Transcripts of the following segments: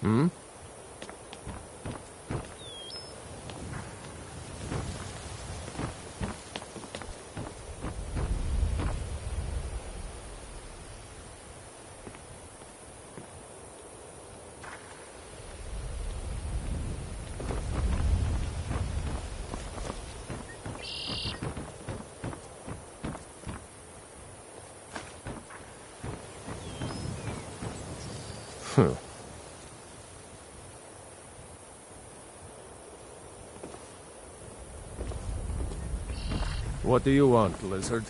Hmm? What do you want, lizard?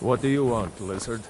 What do you want, lizard?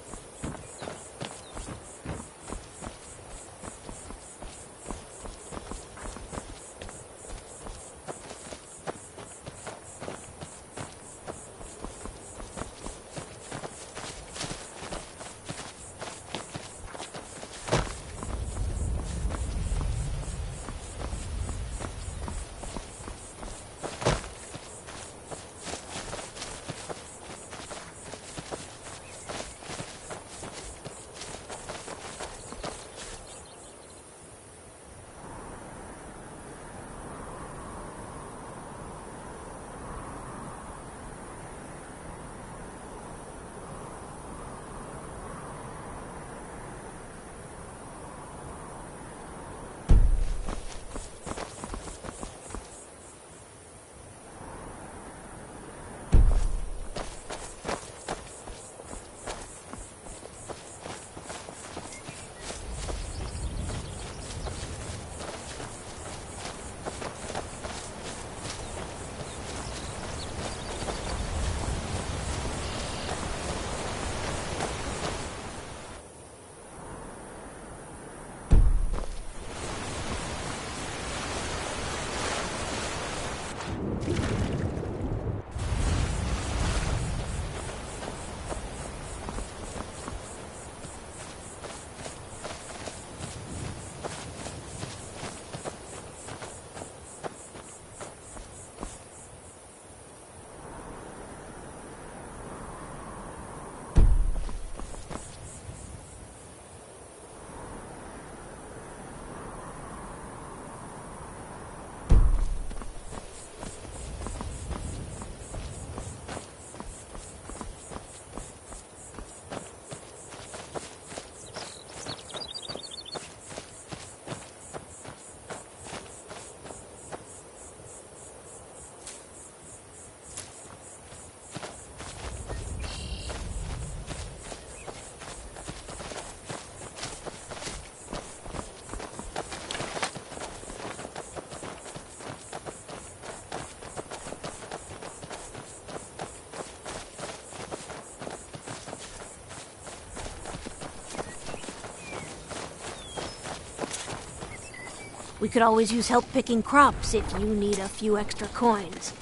We could always use help picking crops if you need a few extra coins.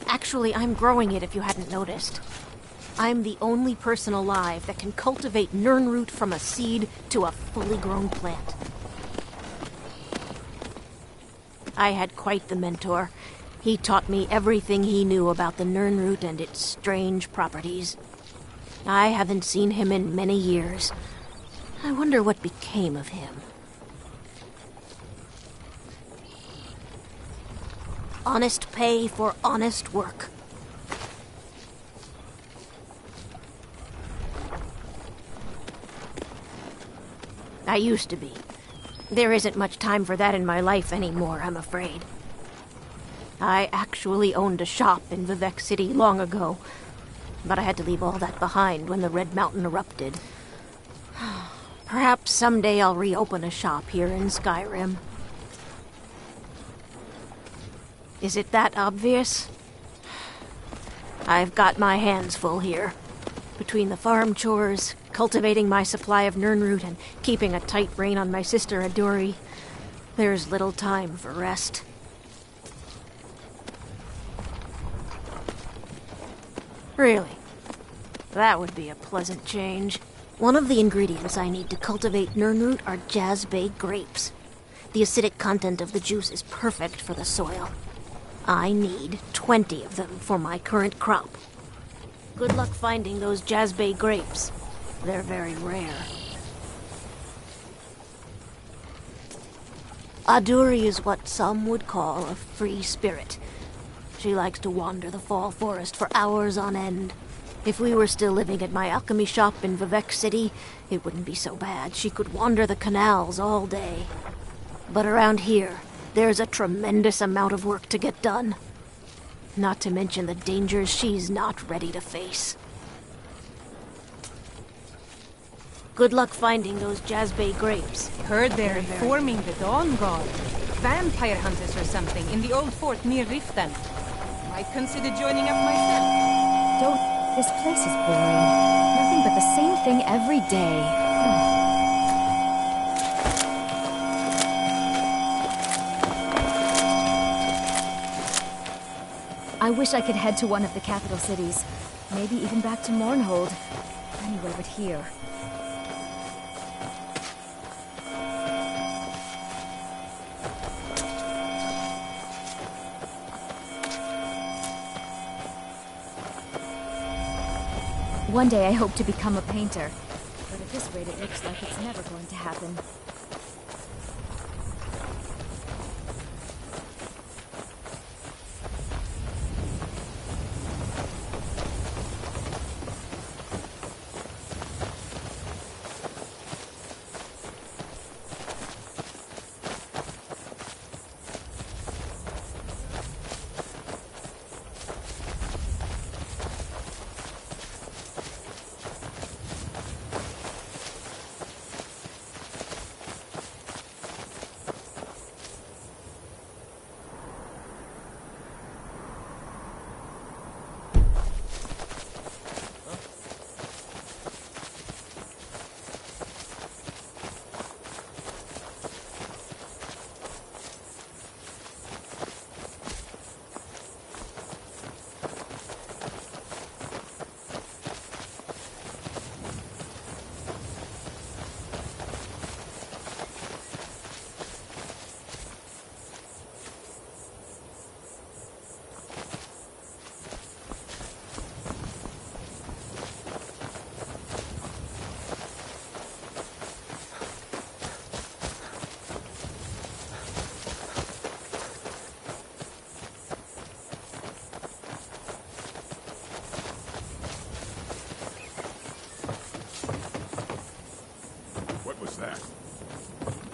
Actually, I'm growing it if you hadn't noticed. I'm the only person alive that can cultivate nirnroot from a seed to a fully grown plant. I had quite the mentor. He taught me everything he knew about the nirnroot and its strange properties. I haven't seen him in many years. I wonder what became of him. Honest pay for honest work. I used to be. There isn't much time for that in my life anymore, I'm afraid. I actually owned a shop in Vivek City long ago, but I had to leave all that behind when the Red Mountain erupted. Perhaps someday I'll reopen a shop here in Skyrim. Is it that obvious? I've got my hands full here. Between the farm chores, cultivating my supply of Nirnroot, and keeping a tight rein on my sister Adori, there's little time for rest. Really? That would be a pleasant change. One of the ingredients I need to cultivate Nirnroot are Jazbay grapes. The acidic content of the juice is perfect for the soil. I need 20 of them for my current crop. Good luck finding those Jazbay grapes. They're very rare. Aduri is what some would call a free spirit. She likes to wander the fall forest for hours on end. If we were still living at my alchemy shop in Vivek City, it wouldn't be so bad. She could wander the canals all day. But around here, there's a tremendous amount of work to get done. Not to mention the dangers she's not ready to face. Good luck finding those Jazbay grapes. Heard they're reforming the Dawn God. Vampire hunters or something in the old fort near Riften. Might consider joining up myself. Don't... This place is boring. Nothing but the same thing every day. I wish I could head to one of the capital cities. Maybe even back to Mournhold. Anywhere but here. One day I hope to become a painter, but at this rate it looks like it's never going to happen.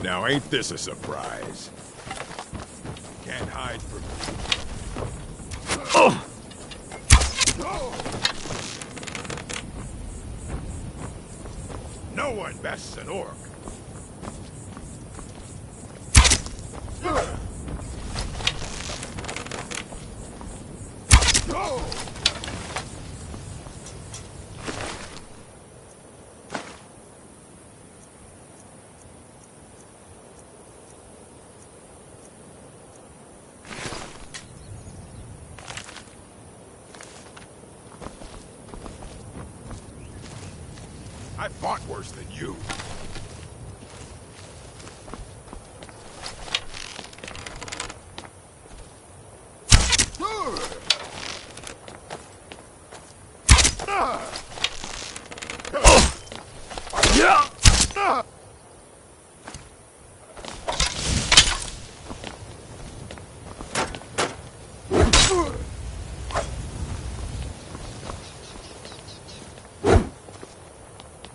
Now, ain't this a surprise? Can't hide from me. No one bests an orc. I fought worse than you.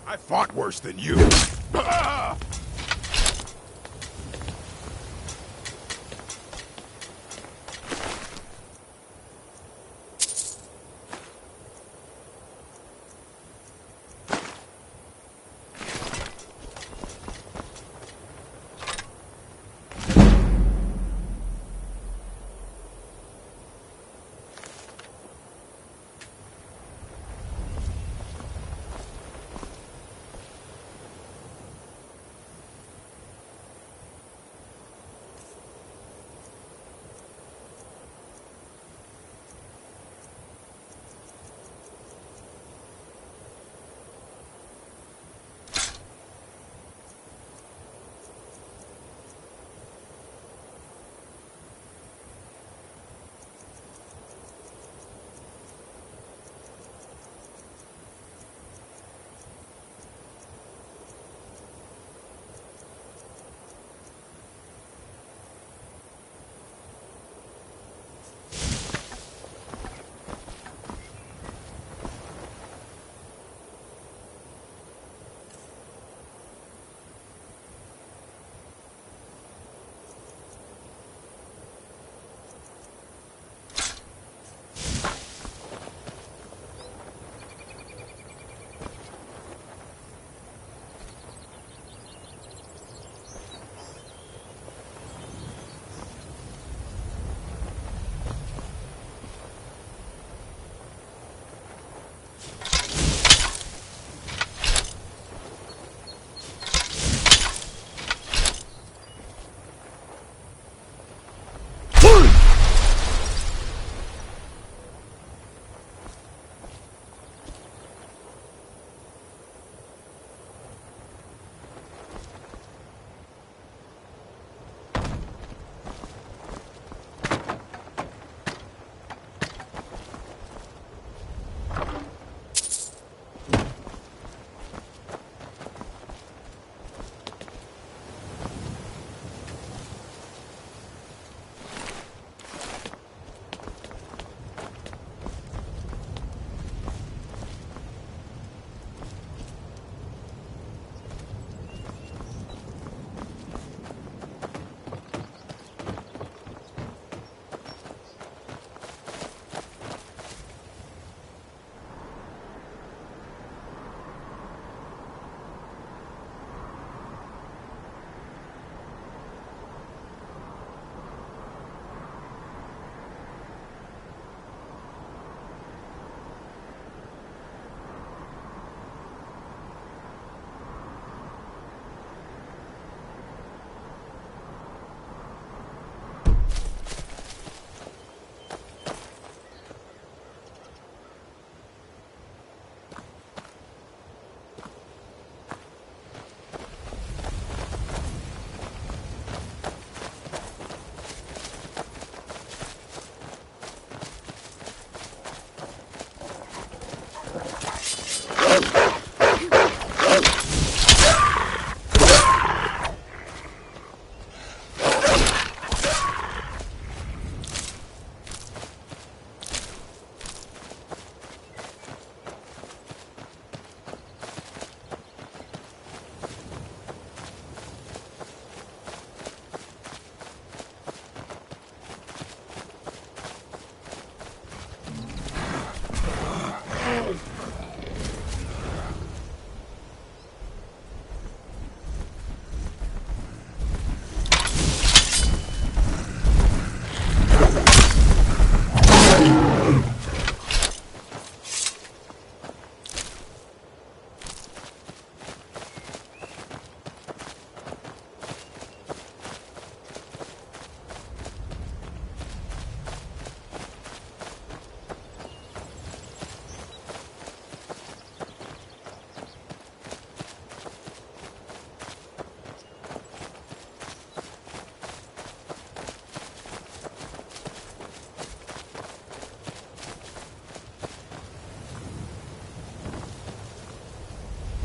I fought worse than you.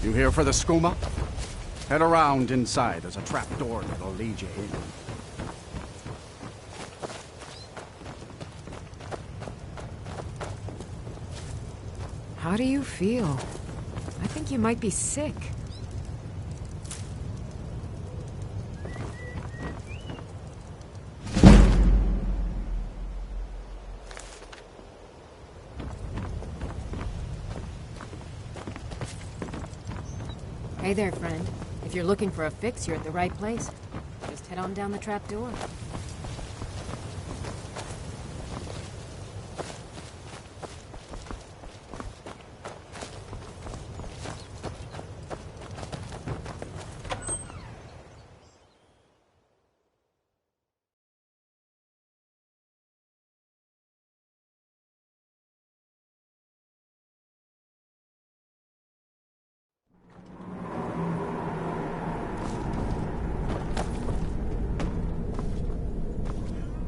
You here for the skooma? Head around inside. There's a trap door that'll lead you in. How do you feel? I think you might be sick. Hey there, friend. If you're looking for a fix, you're at the right place. Just head on down the trap door.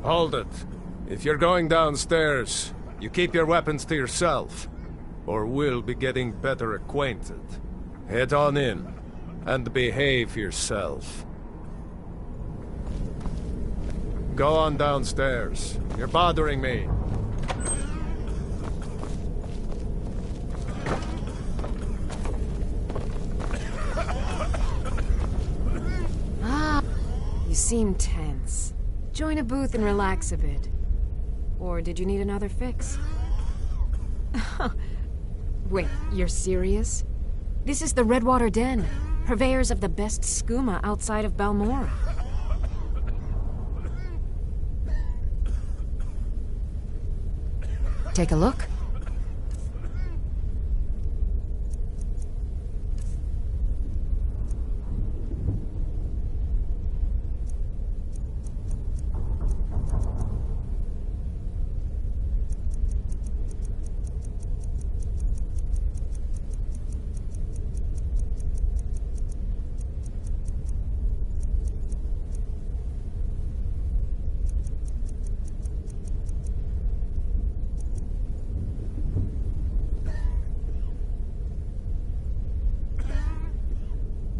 Hold it. If you're going downstairs, you keep your weapons to yourself, or we'll be getting better acquainted. Head on in, and behave yourself. Go on downstairs. You're bothering me. You seem tense. Join a booth and relax a bit. Or did you need another fix? Wait, you're serious? This is the Redwater Den, purveyors of the best skooma outside of Balmora. Take a look.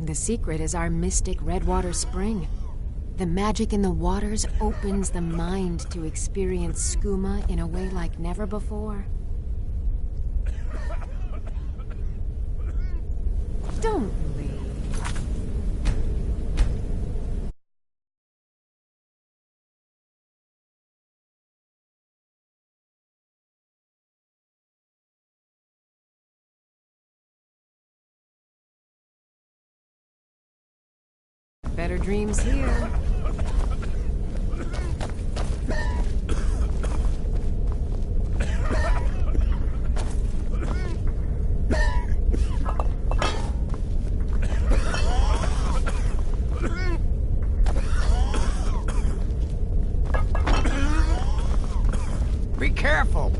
The secret is our mystic Redwater Spring. The magic in the waters opens the mind to experience skooma in a way like never before. Don't leave. Better dreams here. Be careful!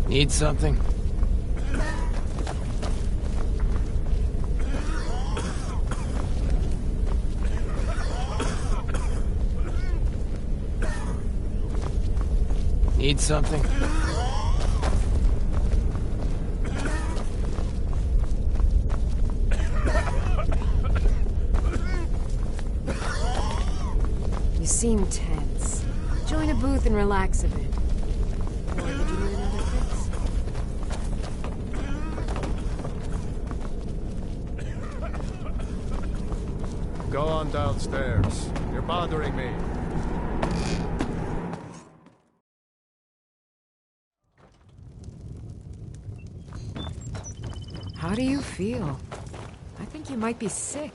Need something? Need something? You seem tense. Join a booth and relax a bit. Or did you need another fix? Go on downstairs. You're bothering me. How do you feel? I think you might be sick.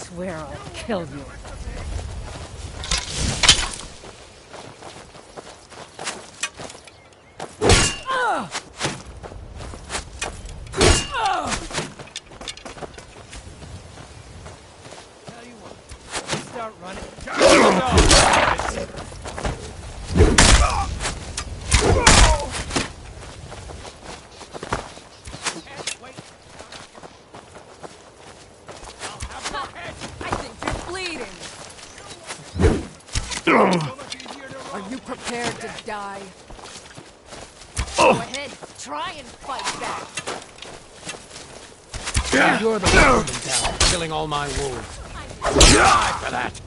swear I'll kill you. Tell you what, start running. I think you're bleeding. Are you prepared to die? Go ahead, try and fight back. You're the one in town, killing all my wolves. Die for that.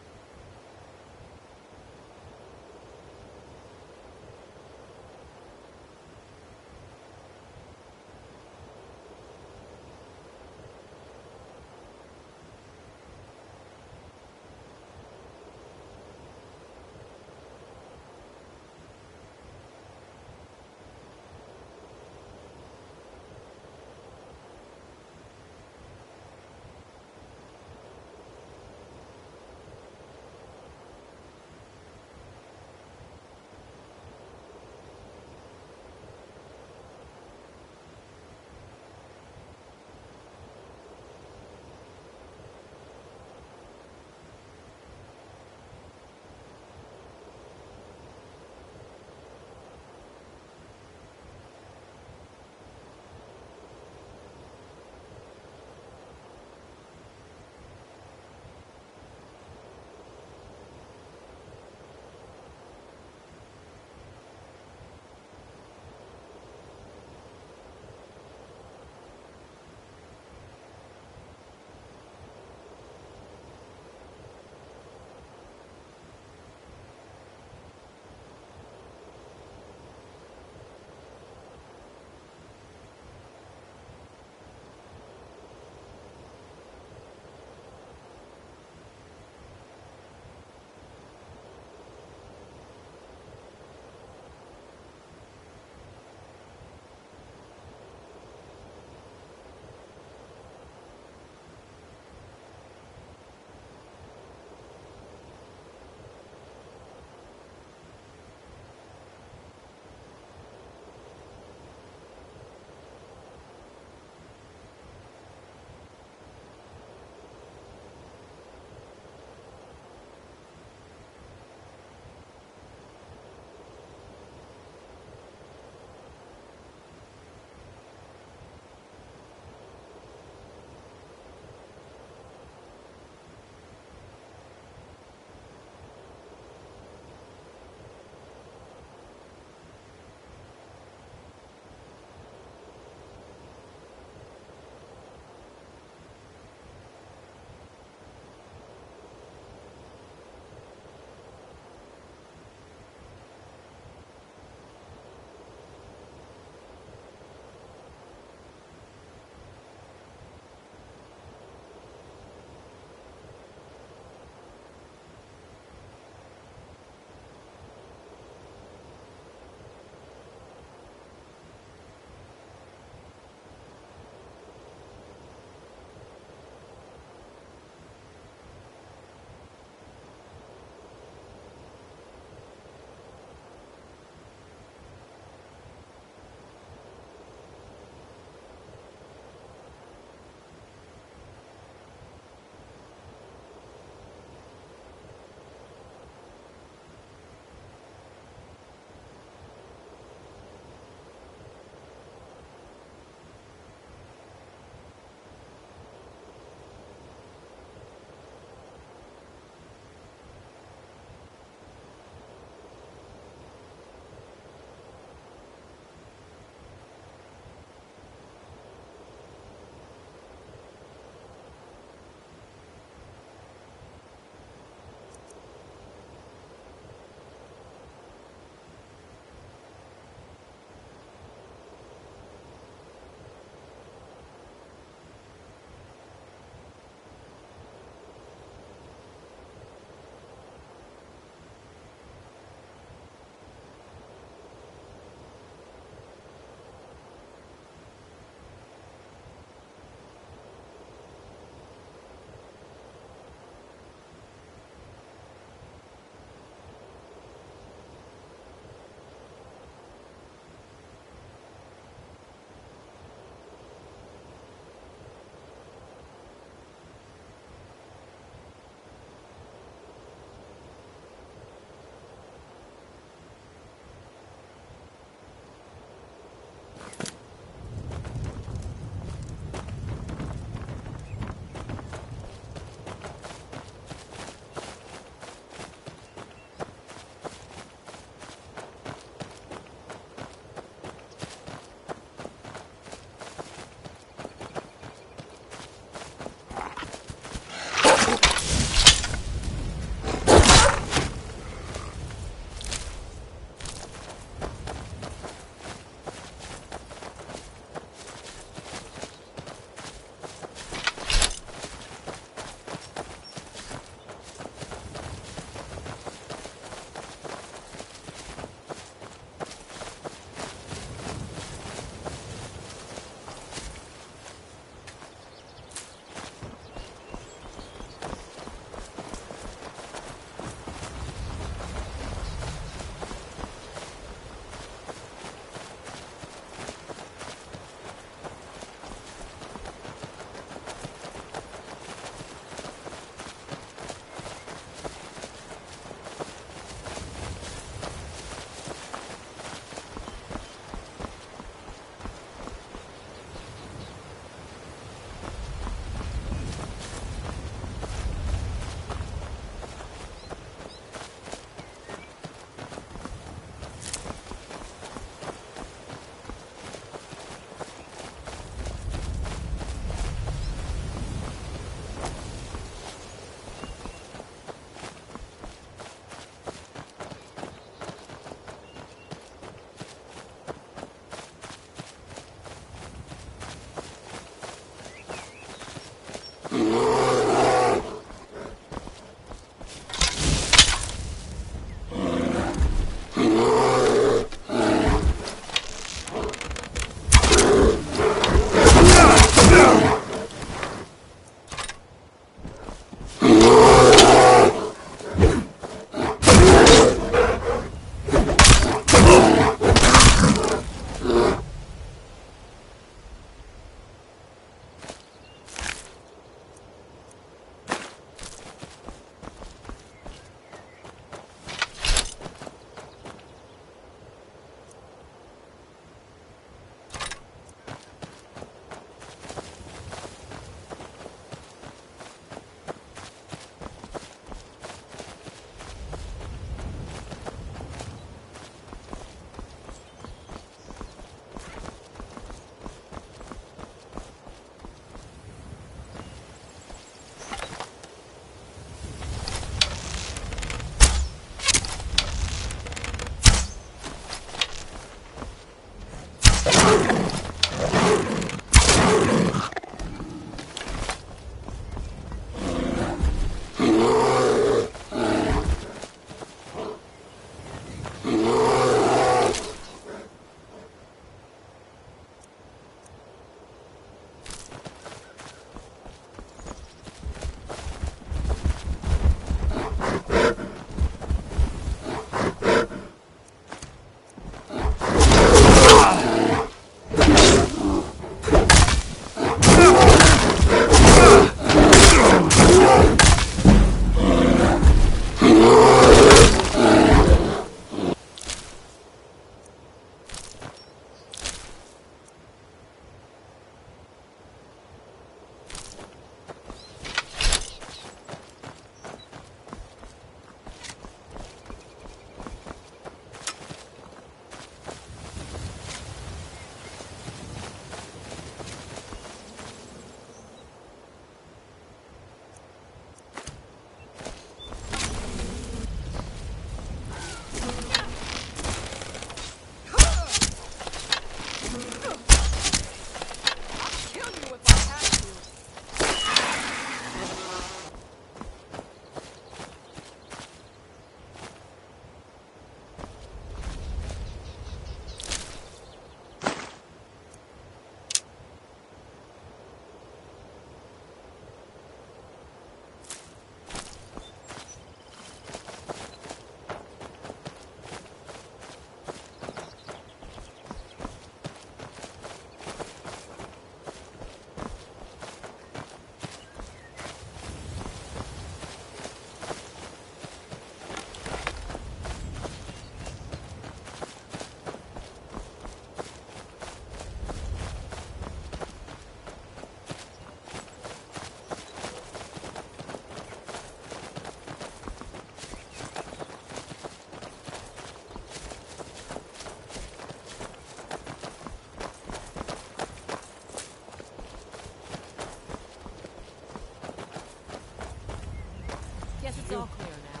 all clear now.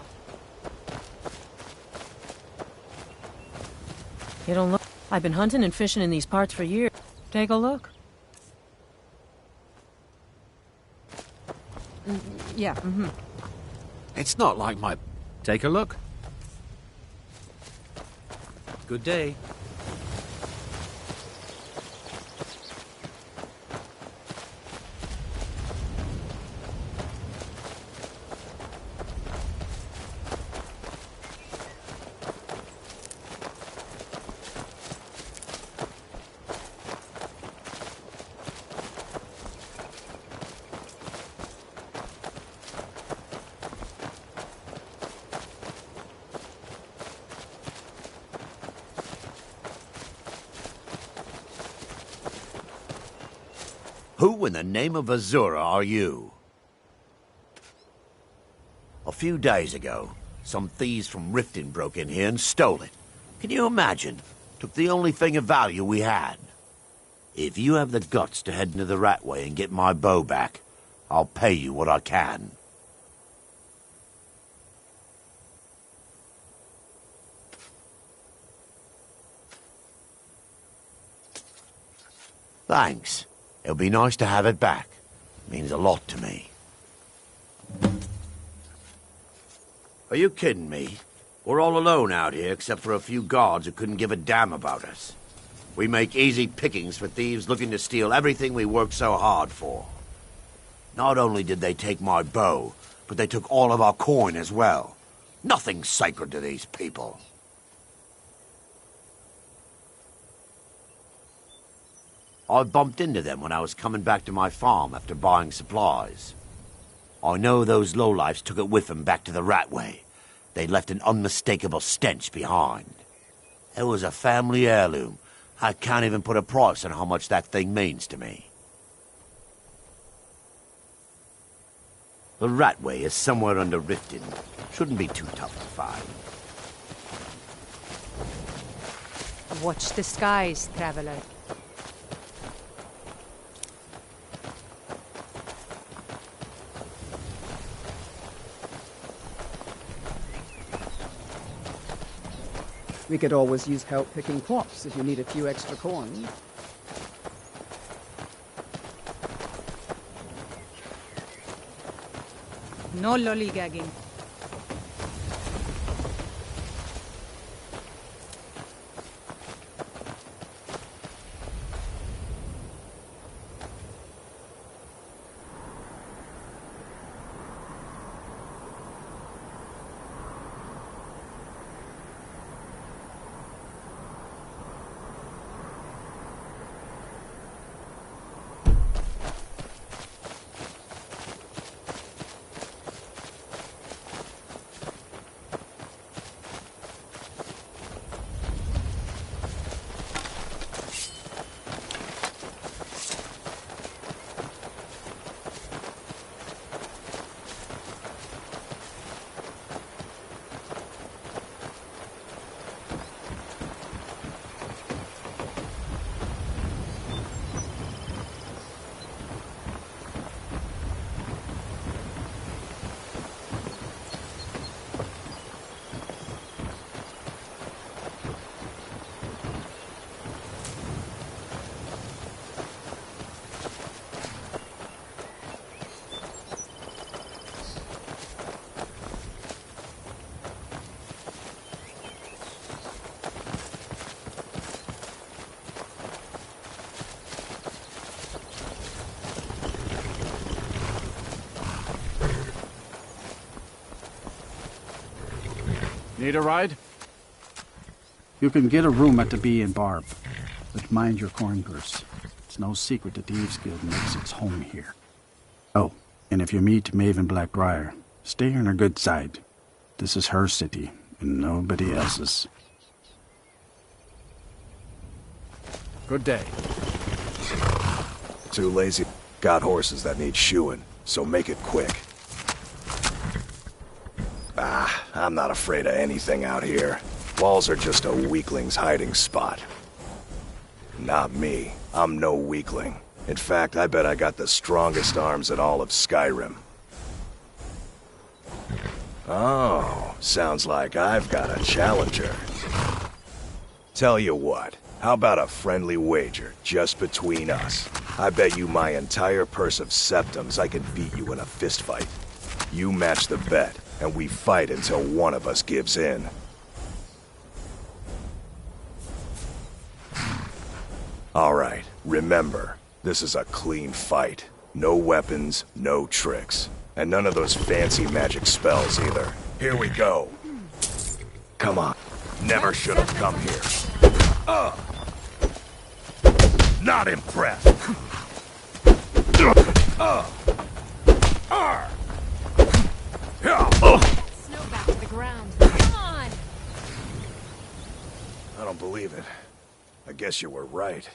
You don't look... I've been hunting and fishing in these parts for years. Take a look. Yeah, It's not like my... Take a look. Good day. Who in the name of Azura are you? A few days ago, some thieves from Riften broke in here and stole it. Can you imagine? Took the only thing of value we had. If you have the guts to head into the Ratway and get my bow back, I'll pay you what I can. Thanks. It'll be nice to have it back. Means a lot to me. Are you kidding me? We're all alone out here except for a few guards who couldn't give a damn about us. We make easy pickings for thieves looking to steal everything we worked so hard for. Not only did they take my bow, but they took all of our coin as well. Nothing's sacred to these people. I bumped into them when I was coming back to my farm after buying supplies. I know those lowlifes took it with them back to the Ratway. They left an unmistakable stench behind. It was a family heirloom. I can't even put a price on how much that thing means to me. The Ratway is somewhere under Riften. Shouldn't be too tough to find. Watch the skies, traveler. We could always use help picking crops if you need a few extra coins. No lollygagging. Need a ride? You can get a room at the Bee and Barb, but mind your corn purse. It's no secret the Thieves Guild makes its home here. Oh, and if you meet Maeve and Blackbriar, stay on her good side. This is her city, and nobody else's. Good day. Too lazy. Got horses that need shoeing, so make it quick. I'm not afraid of anything out here. Walls are just a weakling's hiding spot. Not me. I'm no weakling. In fact, I bet I got the strongest arms in all of Skyrim. Oh, sounds like I've got a challenger. Tell you what, how about a friendly wager, just between us? I bet you my entire purse of septums I could beat you in a fistfight. You match the bet, and we fight until one of us gives in. Alright, remember, this is a clean fight. No weapons, no tricks. And none of those fancy magic spells either. Here we go. Come on. Never should have come here. Not impressed. Snow back to the ground. Come on! I don't believe it. I guess you were right.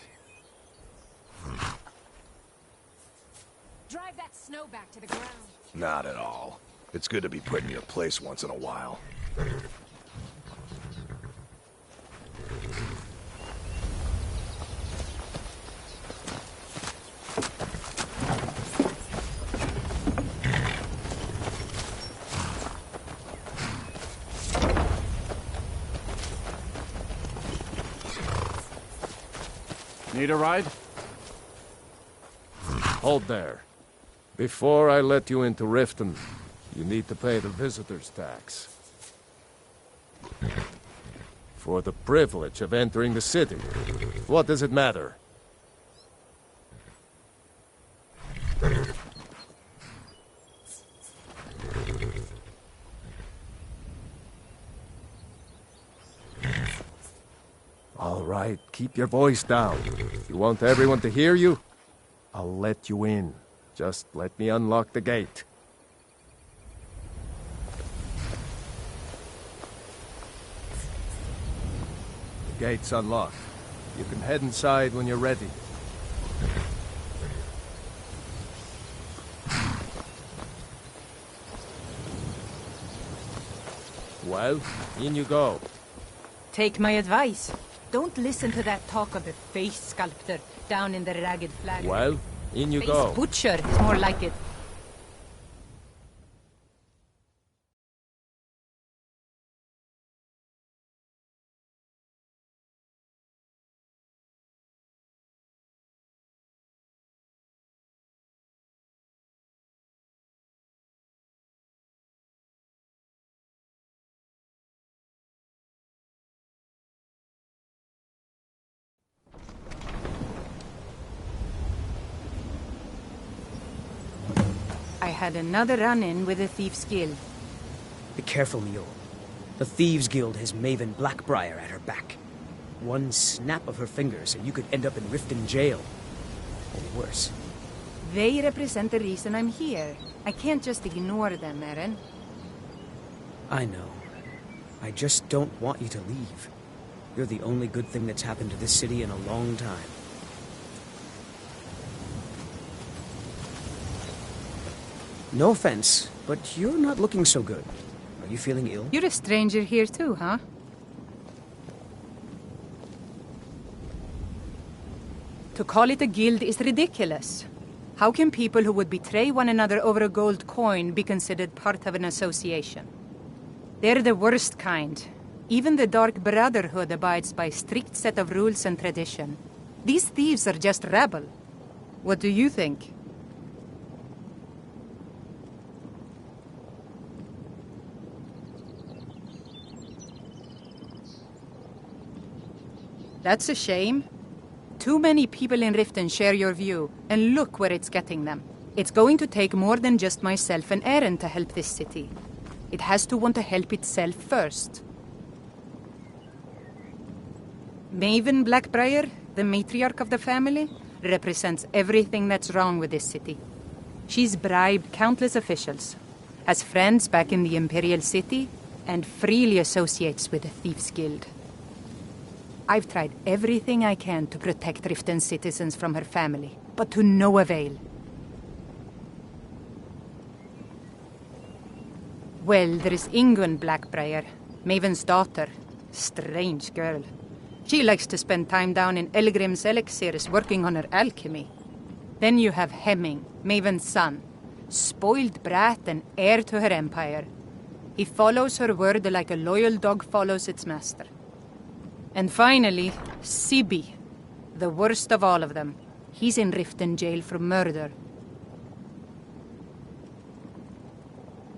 Drive that snow back to the ground. Not at all. It's good to be put in your place once in a while. Need a ride? Hold there. Before I let you into Riften, you need to pay the visitor's tax. For the privilege of entering the city. What does it matter? All right, keep your voice down. You want everyone to hear you? I'll let you in. Just let me unlock the gate. The gate's unlocked. You can head inside when you're ready. Well, in you go. Take my advice. Don't listen to that talk of the face sculptor down in the ragged flag. Well, in you Face go. butcher is more like it. I had another run-in with the Thieves' Guild. Be careful, Mule. The Thieves' Guild has Maven Blackbriar at her back. One snap of her fingers and you could end up in Riften jail. Or worse. They represent the reason I'm here. I can't just ignore them, Eren. I know. I just don't want you to leave. You're the only good thing that's happened to this city in a long time. No offense, but you're not looking so good. Are you feeling ill? You're a stranger here too, huh? To call it a guild is ridiculous. How can people who would betray one another over a gold coin be considered part of an association? They're the worst kind. Even the Dark Brotherhood abides by a strict set of rules and tradition. These thieves are just rabble. What do you think? That's a shame. Too many people in Riften share your view, and look where it's getting them. It's going to take more than just myself and Eren to help this city. It has to want to help itself first. Maven Blackbriar, the matriarch of the family, represents everything that's wrong with this city. She's bribed countless officials, has friends back in the Imperial City, and freely associates with the Thieves' Guild. I've tried everything I can to protect Riften's citizens from her family, but to no avail. Well, there is Ingun Blackbriar, Maven's daughter. Strange girl. She likes to spend time down in Elgrim's elixirs working on her alchemy. Then you have Hemming, Maven's son. Spoiled brat and heir to her empire. He follows her word like a loyal dog follows its master. And finally, Sibi, the worst of all of them. He's in Riften jail for murder.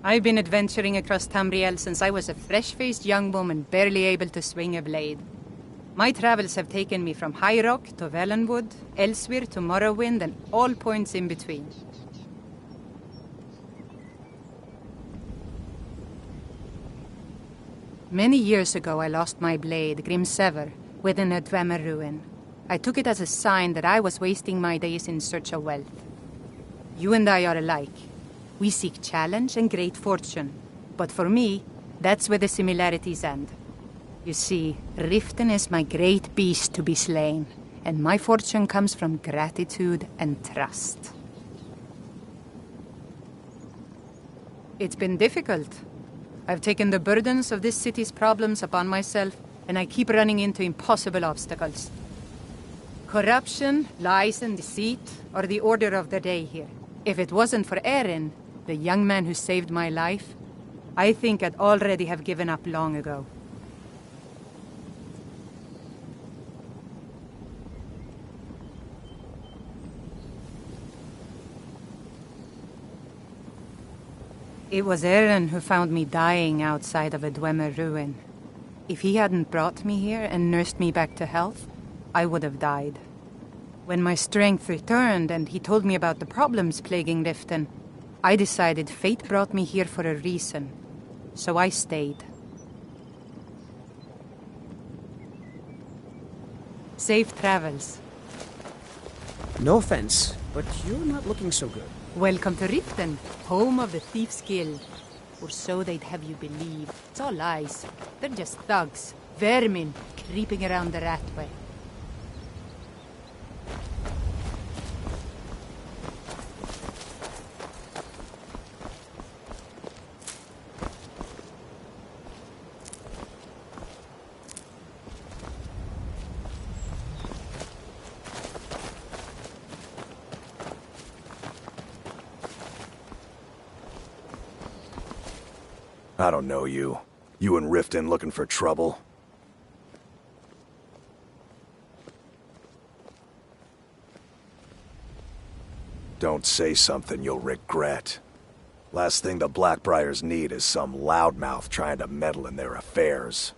I've been adventuring across Tamriel since I was a fresh-faced young woman barely able to swing a blade. My travels have taken me from High Rock to Valenwood, Elsewhere to Morrowind, and all points in between. Many years ago I lost my blade, Grimsever, within a Dwemer ruin. I took it as a sign that I was wasting my days in search of wealth. You and I are alike. We seek challenge and great fortune. But for me, that's where the similarities end. You see, Riften is my great beast to be slain, and my fortune comes from gratitude and trust. It's been difficult. I've taken the burdens of this city's problems upon myself, and I keep running into impossible obstacles. Corruption, lies and deceit are the order of the day here. If it wasn't for Erin, the young man who saved my life, I think I'd already have given up long ago. It was Erin who found me dying outside of a Dwemer ruin. If he hadn't brought me here and nursed me back to health, I would have died. When my strength returned and he told me about the problems plaguing Riften, I decided fate brought me here for a reason, so I stayed. Safe travels. No offense, but you're not looking so good. Welcome to Riften, home of the Thieves' Guild. Or so they'd have you believe. It's all lies. They're just thugs, vermin, creeping around the Ratway. I don't know you. You in Riften looking for trouble? Don't say something you'll regret. Last thing the Blackbriars need is some loudmouth trying to meddle in their affairs.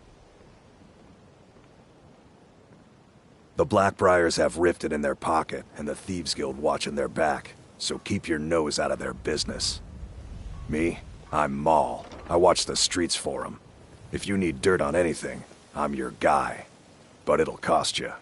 The Blackbriars have Riften in their pocket and the Thieves Guild watching their back, so keep your nose out of their business. Me? I'm Maul. I watch the streets for 'em. If you need dirt on anything, I'm your guy. But it'll cost you.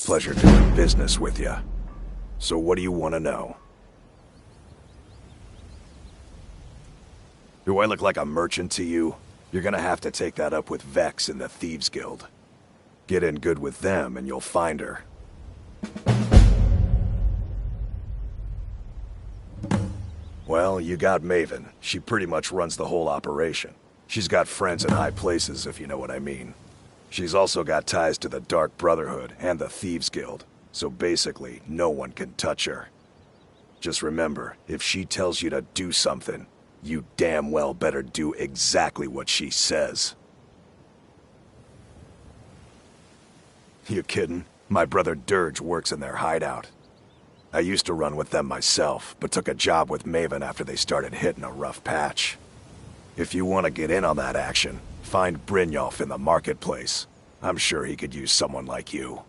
Pleasure doing business with you. So what do you want to know? Do I look like a merchant to you? You're gonna have to take that up with Vex in the Thieves Guild. Get in good with them and you'll find her. Well, you got Maven. She pretty much runs the whole operation. She's got friends in high places, if you know what I mean. She's also got ties to the Dark Brotherhood and the Thieves Guild, so basically, no one can touch her. Just remember, if she tells you to do something, you damn well better do exactly what she says. You kidding? My brother Dirge works in their hideout. I used to run with them myself, but took a job with Maven after they started hitting a rough patch. If you want to get in on that action, find Brynjolf in the marketplace. I'm sure he could use someone like you.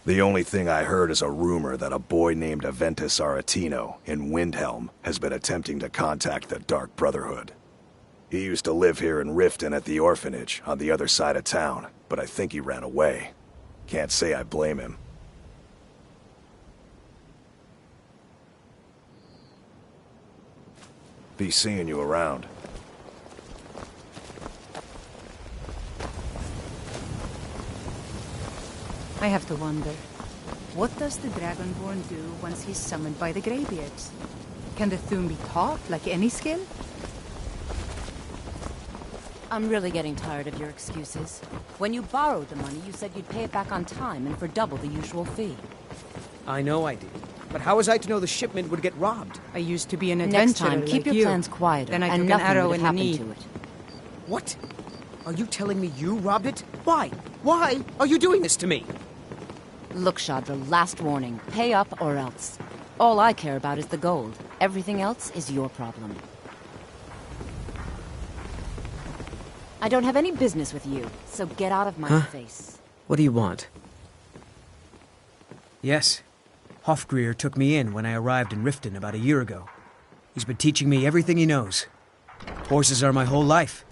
The only thing I heard is a rumor that a boy named Aventus Aretino in Windhelm has been attempting to contact the Dark Brotherhood. He used to live here in Riften at the orphanage, on the other side of town, but I think he ran away. Can't say I blame him. Be seeing you around. I have to wonder, what does the Dragonborn do once he's summoned by the Greybeards? Can the Thune be taught like any skill? I'm really getting tired of your excuses. When you borrowed the money, you said you'd pay it back on time and for double the usual fee. I know I did. But how was I to know the shipment would get robbed? I used to be an adventurer. Next time, keep like your you. plans quieter, Then I and took nothing an arrow would in have the happened knee. to it. What? Are you telling me you robbed it? Why? Why are you doing this to me? Look, Shadra, last warning. Pay up or else. All I care about is the gold. Everything else is your problem. I don't have any business with you, so get out of my face. What do you want? Yes. Hofgrir took me in when I arrived in Riften about a year ago. He's been teaching me everything he knows. Horses are my whole life.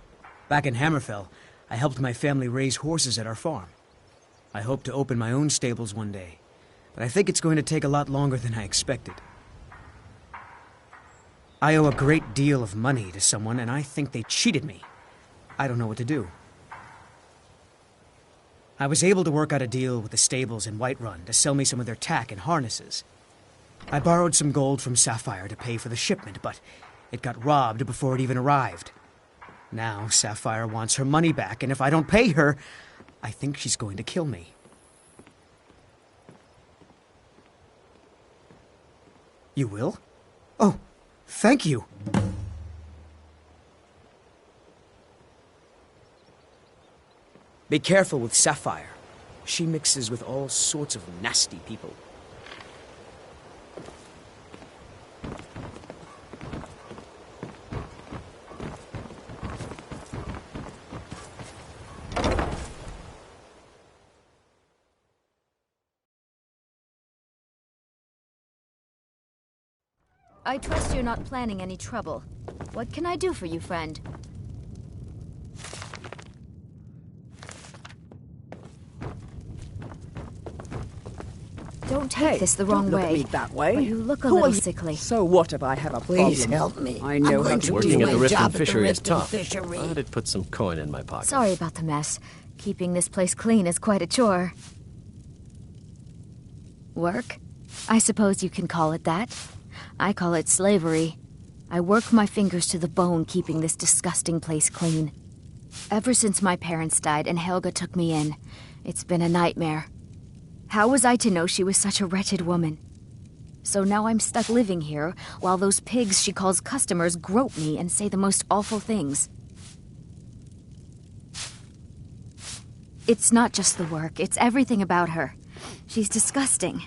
Back in Hammerfell, I helped my family raise horses at our farm. I hope to open my own stables one day, but I think it's going to take a lot longer than I expected. I owe a great deal of money to someone, and I think they cheated me. I don't know what to do. I was able to work out a deal with the stables in Whiterun to sell me some of their tack and harnesses. I borrowed some gold from Sapphire to pay for the shipment, but it got robbed before it even arrived. Now Sapphire wants her money back, and if I don't pay her, I think she's going to kill me. You will? Oh, thank you. Be careful with Sapphire. She mixes with all sorts of nasty people. I trust you're not planning any trouble. What can I do for you, friend? Don't take this the wrong don't way. Look at me that way. But you look a Who little are you? sickly. So what if I have a Please problem? help me. I know I'm how going to to do do it. my Working at the job Riften fishery is Riften tough. fishery. I did put some coin in my pocket. Sorry about the mess. Keeping this place clean is quite a chore. Work? I suppose you can call it that. I call it slavery. I work my fingers to the bone keeping this disgusting place clean. Ever since my parents died and Helga took me in, it's been a nightmare. How was I to know she was such a wretched woman? So now I'm stuck living here, while those pigs she calls customers grope me and say the most awful things. It's not just the work, it's everything about her. She's disgusting.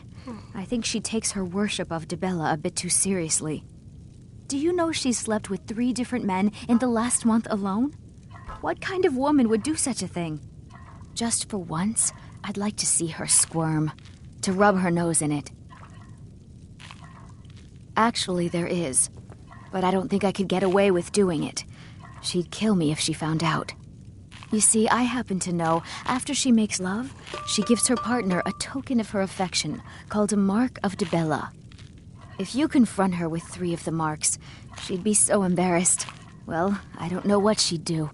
I think she takes her worship of Dibella a bit too seriously. Do you know she's slept with 3 different men in the last month alone? What kind of woman would do such a thing? Just for once, I'd like to see her squirm, to rub her nose in it. Actually, there is, but I don't think I could get away with doing it. She'd kill me if she found out. You see, I happen to know after she makes love, she gives her partner a token of her affection called a mark of Dibella. If you confront her with 3 of the marks, she'd be so embarrassed. Well, I don't know what she'd do.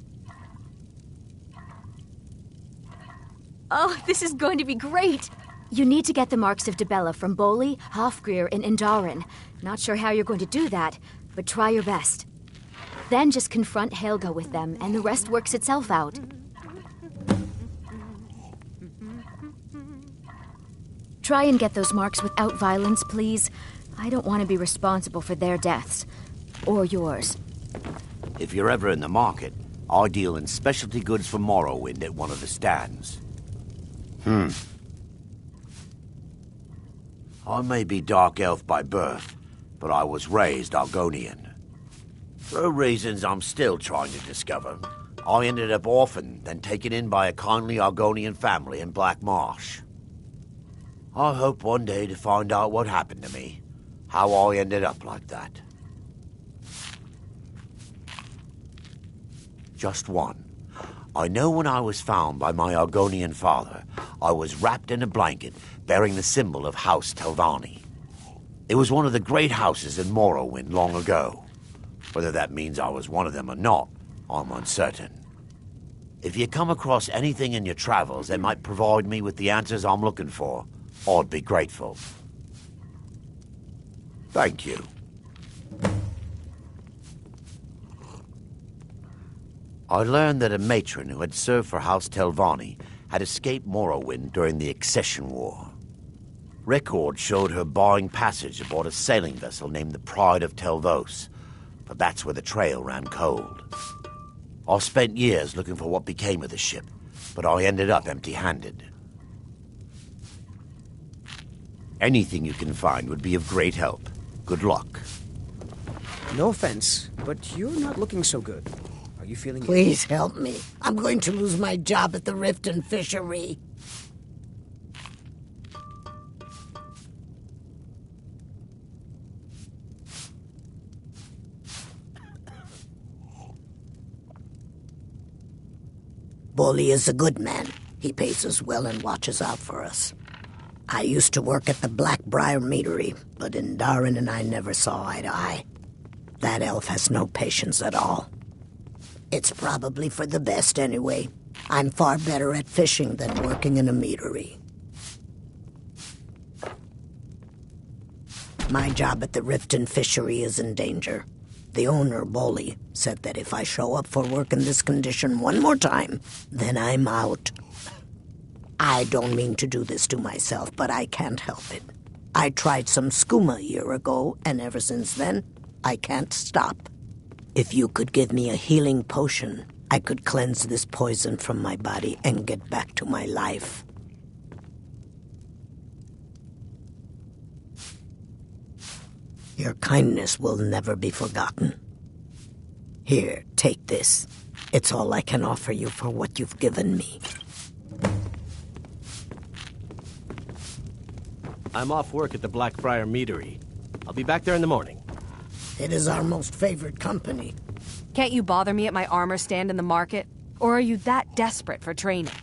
Oh, this is going to be great! You need to get the marks of Dibella from Boli, Hofgrir, and Indaren. Not sure how you're going to do that, but try your best. Then just confront Helga with them, and the rest works itself out. Try and get those marks without violence, please. I don't want to be responsible for their deaths. Or yours. If you're ever in the market, I deal in specialty goods for Morrowind at one of the stands. I may be Dark Elf by birth, but I was raised Argonian. For reasons I'm still trying to discover, I ended up orphaned, then taken in by a kindly Argonian family in Black Marsh. I hope one day to find out what happened to me, how I ended up like that. Just one. I know when I was found by my Argonian father, I was wrapped in a blanket bearing the symbol of House Telvanni. It was one of the great houses in Morrowind long ago. Whether that means I was one of them or not, I'm uncertain. If you come across anything in your travels that might provide me with the answers I'm looking for, I'd be grateful. Thank you. I learned that a matron who had served for House Telvanni had escaped Morrowind during the Accession War. Records showed her buying passage aboard a sailing vessel named the Pride of Telvos, but that's where the trail ran cold. I spent years looking for what became of the ship, but I ended up empty-handed. Anything you can find would be of great help. Good luck. No offense, but you're not looking so good. Are you feeling... Please help me. I'm going to lose my job at the Riften Fishery. Bolli is a good man. He pays us well and watches out for us. I used to work at the Blackbriar Meadery, but Indarin and I never saw eye to eye. That elf has no patience at all. It's probably for the best anyway. I'm far better at fishing than working in a meadery. My job at the Riften Fishery is in danger. The owner, Bolli, said that if I show up for work in this condition one more time, then I'm out. I don't mean to do this to myself, but I can't help it. I tried some skooma a year ago, and ever since then, I can't stop. If you could give me a healing potion, I could cleanse this poison from my body and get back to my life. Your kindness will never be forgotten. Here, take this. It's all I can offer you for what you've given me. I'm off work at the Blackbriar Meadery. I'll be back there in the morning. It is our most favored company. Can't you bother me at my armor stand in the market? Or are you that desperate for training?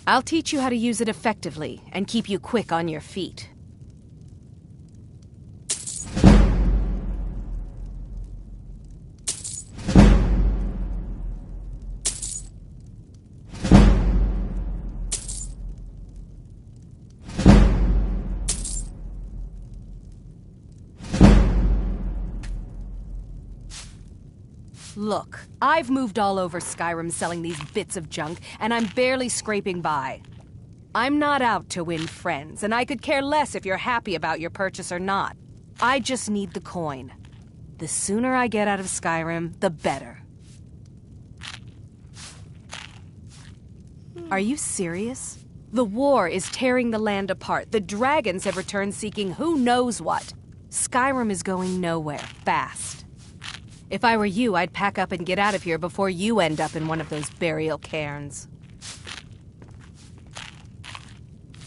I'll teach you how to use it effectively and keep you quick on your feet. Look, I've moved all over Skyrim selling these bits of junk, and I'm barely scraping by. I'm not out to win friends, and I could care less if you're happy about your purchase or not. I just need the coin. The sooner I get out of Skyrim, the better. Are you serious? The war is tearing the land apart. The dragons have returned seeking who knows what. Skyrim is going nowhere, fast. If I were you, I'd pack up and get out of here before you end up in one of those burial cairns.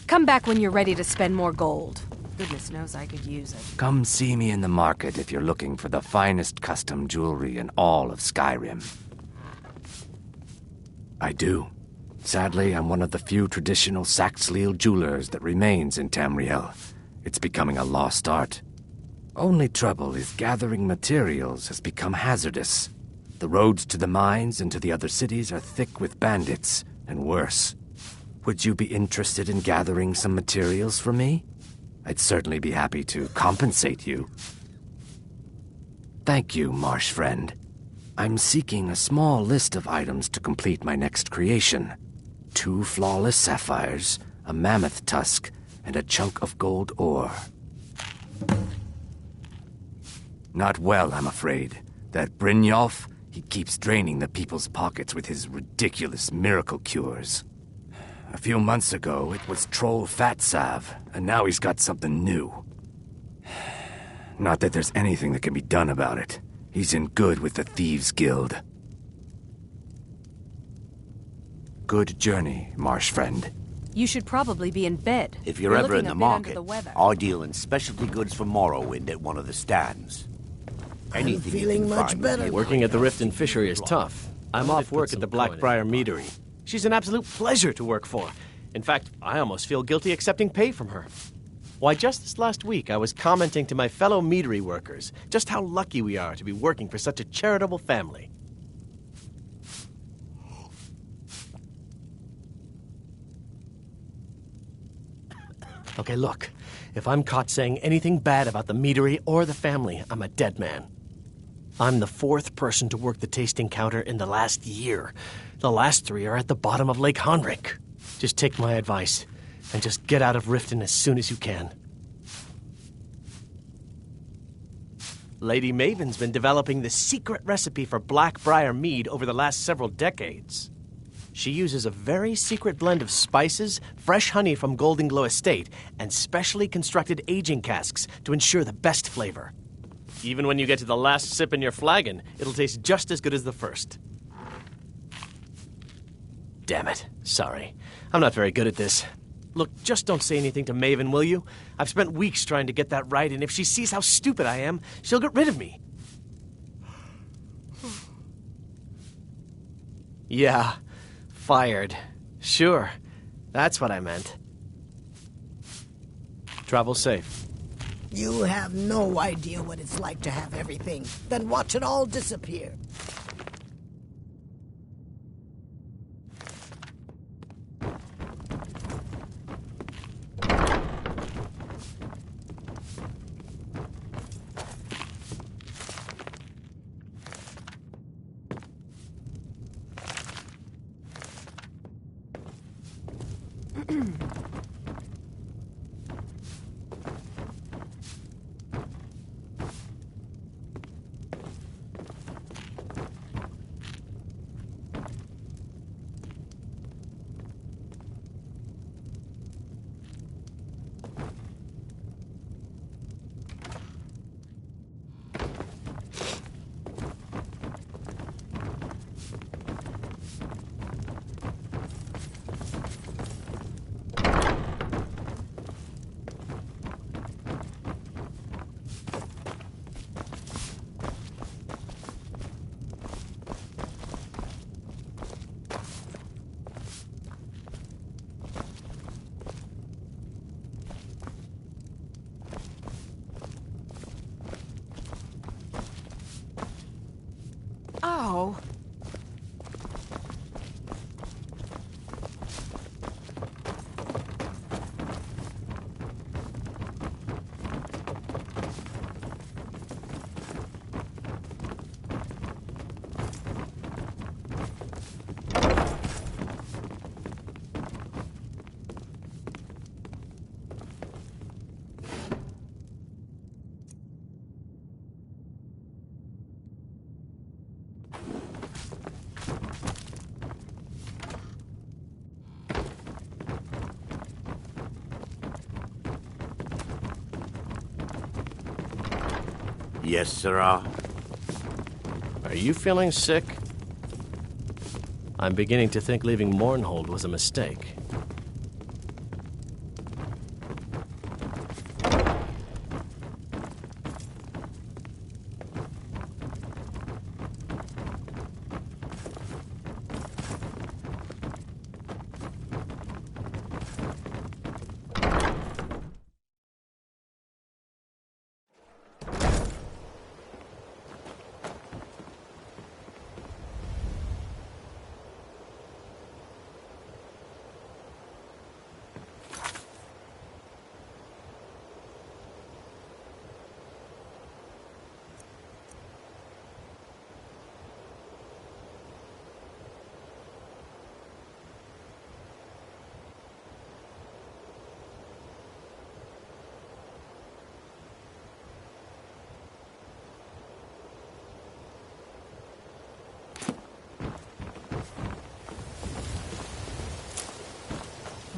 Come back when you're ready to spend more gold. Goodness knows I could use it. Come see me in the market if you're looking for the finest custom jewelry in all of Skyrim. I do. Sadly, I'm one of the few traditional Saxhleel jewelers that remains in Tamriel. It's becoming a lost art. Only trouble is gathering materials has become hazardous. The roads to the mines and to the other cities are thick with bandits, and worse. Would you be interested in gathering some materials for me? I'd certainly be happy to compensate you. Thank you, marsh friend. I'm seeking a small list of items to complete my next creation. 2 flawless sapphires, a mammoth tusk, and a chunk of gold ore. Not well, I'm afraid. That Brynjolf, he keeps draining the people's pockets with his ridiculous miracle cures. A few months ago, it was Troll Fatsav, and now he's got something new. Not that there's anything that can be done about it. He's in good with the Thieves' Guild. Good journey, marsh friend. You should probably be in bed. If you're ever in the market, the weather. I deal in specialty goods from Morrowind at one of the stands. anything you feeling can much find. better. Working at the Riften Fishery is tough. I'm off work at the Blackbriar Meadery. She's an absolute pleasure to work for. In fact, I almost feel guilty accepting pay from her. Why, just this last week, I was commenting to my fellow meadery workers just how lucky we are to be working for such a charitable family. Okay, look. If I'm caught saying anything bad about the meadery or the family, I'm a dead man. I'm the 4th person to work the tasting counter in the last year. The last 3 are at the bottom of Lake Honrik. Just take my advice and just get out of Riften as soon as you can. Lady Maven's been developing the secret recipe for Blackbriar mead over the last several decades. She uses a very secret blend of spices, fresh honey from Golden Glow Estate, and specially constructed aging casks to ensure the best flavor. Even when you get to the last sip in your flagon, it'll taste just as good as the first. Damn it. Sorry. I'm not very good at this. Look, just don't say anything to Maven, will you? I've spent weeks trying to get that right, and if she sees how stupid I am, she'll get rid of me. Yeah, fired. Sure, that's what I meant. Travel safe. You have no idea what it's like to have everything, then watch it all disappear. Oh. Yes, sirrah. Are you feeling sick? I'm beginning to think leaving Mournhold was a mistake.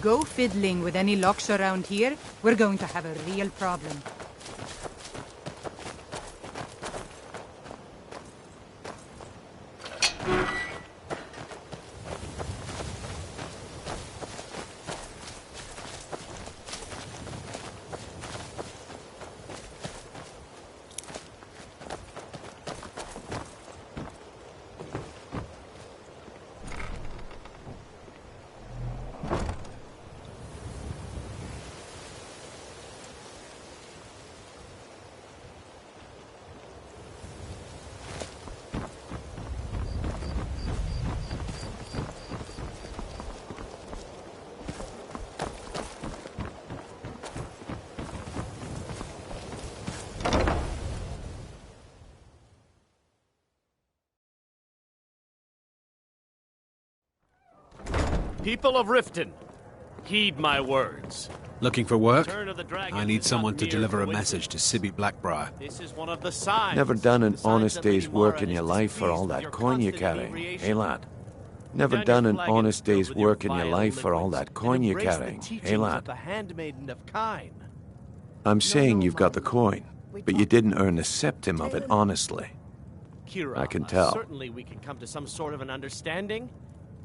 Go fiddling with any locks around here, we're going to have a real problem. People of Riften, heed my words. Looking for work? Return of the Dragon I need is someone not to near deliver a wait message to Sibby Blackbriar. This is one of the signs. Never done an The signs honest that day's Lady work Mara in your is life for all displeased with that your coin you constant carry, inebriation. eh, lad? Never Down done your an flagon honest filled day's with your work in your vile life for all liquids that coin and you embrace the carrying, eh, teachings lad? of the handmaiden of Kine. I'm saying you've got the coin, but you didn't earn a septim of it honestly. Kira, I can tell. Certainly we can come to some sort of an understanding.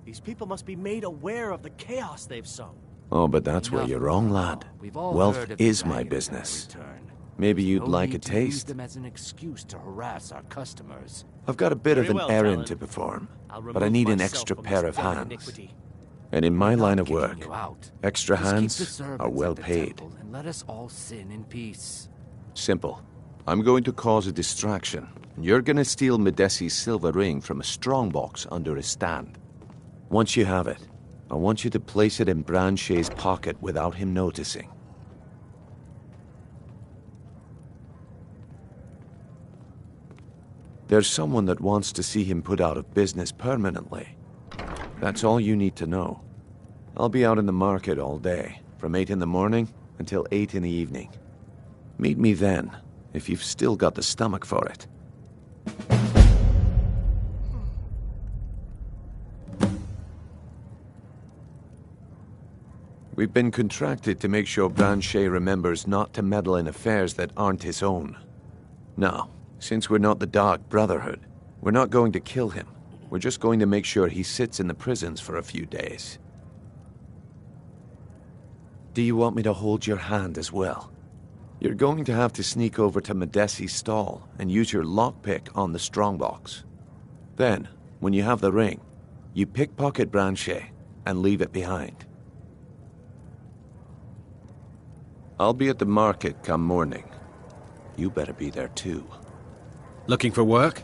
These people must be made aware of the chaos they've sown. Oh, but that's where you're wrong, lad. We've all Wealth heard of the is my dragon business. in that return. Maybe you'd No like a need to use taste. them as an excuse to harass our customers. I've got a bit of Very an well, errand Talon. to perform, I'll but I remove need an myself extra from pair this of damn hands. iniquity. And in my Not line of kicking work, you out. extra Just keep the hands servants are well at the paid. temple and let us all sin in peace. Simple. I'm going to cause a distraction, and you're going to steal Medesi's silver ring from a strongbox under a stand. Once you have it, I want you to place it in Branche's pocket without him noticing. There's someone that wants to see him put out of business permanently. That's all you need to know. I'll be out in the market all day, from 8 in the morning until 8 in the evening. Meet me then, if you've still got the stomach for it. We've been contracted to make sure Branche remembers not to meddle in affairs that aren't his own. Now, since we're not the Dark Brotherhood, we're not going to kill him. We're just going to make sure he sits in the prisons for a few days. Do you want me to hold your hand as well? You're going to have to sneak over to Medesi's stall and use your lockpick on the strongbox. Then, when you have the ring, you pickpocket Branche and leave it behind. I'll be at the market come morning. You better be there too. Looking for work?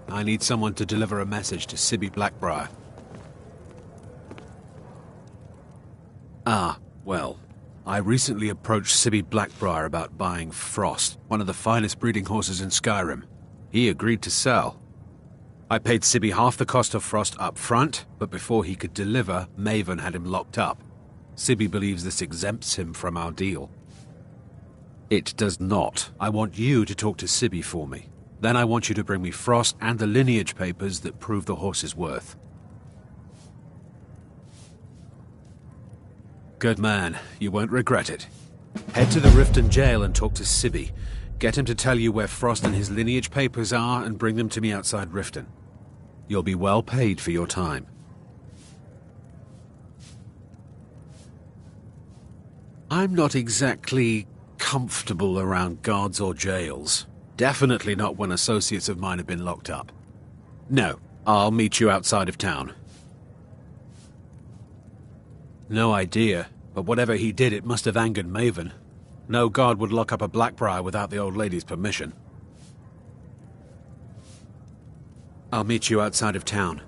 I need someone to deliver a message to Sibby Blackbriar. Ah, well, I recently approached Sibby Blackbriar about buying Frost, one of the finest breeding horses in Skyrim. He agreed to sell. I paid Sibby half the cost of Frost up front, but before he could deliver, Maven had him locked up. Sibby believes this exempts him from our deal. It does not. I want you to talk to Sibby for me. Then I want you to bring me Frost and the lineage papers that prove the horse's worth. Good man. You won't regret it. Head to the Riften jail and talk to Sibby. Get him to tell you where Frost and his lineage papers are and bring them to me outside Riften. You'll be well paid for your time. I'm not exactly comfortable around guards or jails. Definitely not when associates of mine have been locked up. No, I'll meet you outside of town. No idea, but whatever he did, it must have angered Maven. No guard would lock up a Blackbriar without the old lady's permission. I'll meet you outside of town.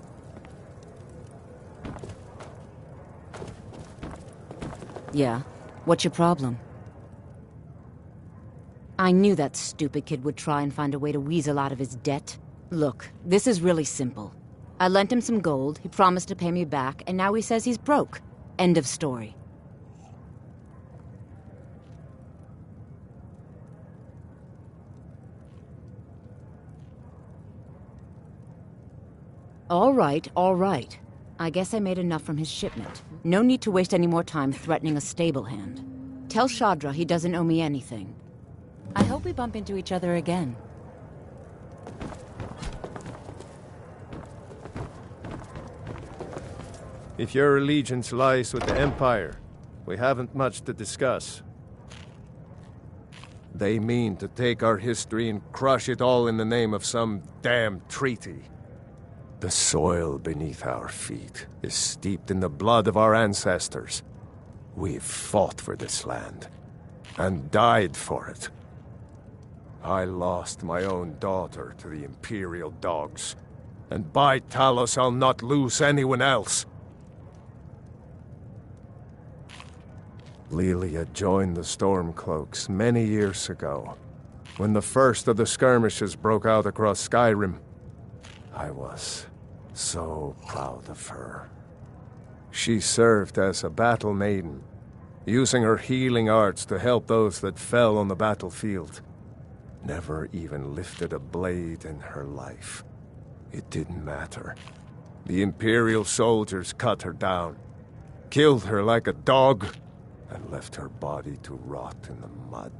Yeah? What's your problem? I knew that stupid kid would try and find a way to weasel out of his debt. Look, this is really simple. I lent him some gold, he promised to pay me back, and now he says he's broke. End of story. All right. I guess I made enough from his shipment. No need to waste any more time threatening a stable hand. Tell Shadra he doesn't owe me anything. I hope we bump into each other again. If your allegiance lies with the Empire, we haven't much to discuss. They mean to take our history and crush it all in the name of some damn treaty. The soil beneath our feet is steeped in the blood of our ancestors. We've fought for this land, and died for it. I lost my own daughter to the Imperial dogs, and by Talos I'll not lose anyone else. Lilia joined the Stormcloaks many years ago, when the first of the skirmishes broke out across Skyrim. I was so proud of her. She served as a battle maiden, using her healing arts to help those that fell on the battlefield. Never even lifted a blade in her life. It didn't matter. The Imperial soldiers cut her down, killed her like a dog, and left her body to rot in the mud.